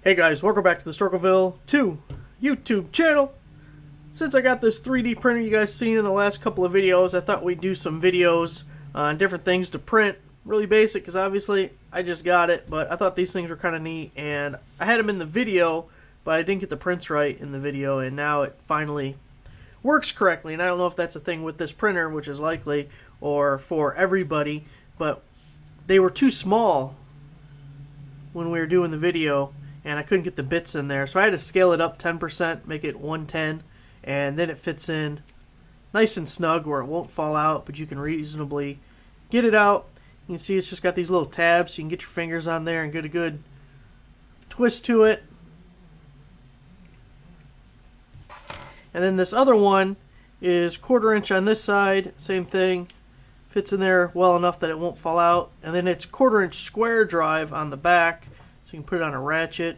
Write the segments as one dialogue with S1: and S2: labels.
S1: Hey guys, welcome back to the Storkoville 2 YouTube channel. Since I got this 3D printer you guys seen in the last couple of videos, I thought we'd do some videos on different things to print. Really basic, because obviously I just got it, but I thought these things were kind of neat, and I had them in the video, but I didn't get the prints right in the video, and now it finally works correctly. And I don't know if that's a thing with this printer, which is likely, or for everybody, but they were too small when we were doing the video, and I couldn't get the bits in there, so I had to scale it up 10%, make it 110, and then it fits in nice and snug where it won't fall out, but you can reasonably get it out. You can see it's just got these little tabs, so you can get your fingers on there and get a good twist to it. And then this other one is 1/4 inch on this side, same thing, fits in there well enough that it won't fall out. And then it's 1/4 inch square drive on the back, so you can put it on a ratchet.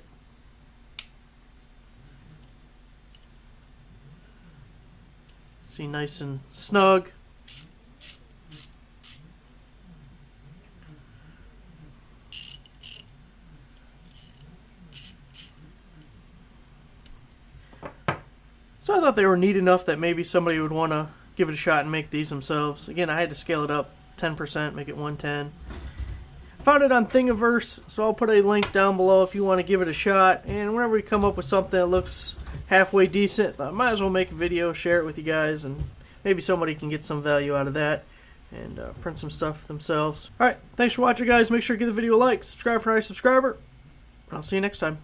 S1: See, nice and snug. So I thought they were neat enough that maybe somebody would want to give it a shot and make these themselves. Again, I had to scale it up 10%, make it 110. Found it on Thingiverse, so I'll put a link down below if you want to give it a shot. And whenever we come up with something that looks halfway decent, I might as well make a video, share it with you guys, and maybe somebody can get some value out of that and print some stuff themselves. Alright, thanks for watching, guys. Make sure to give the video a like, subscribe for a nice subscriber. I'll see you next time.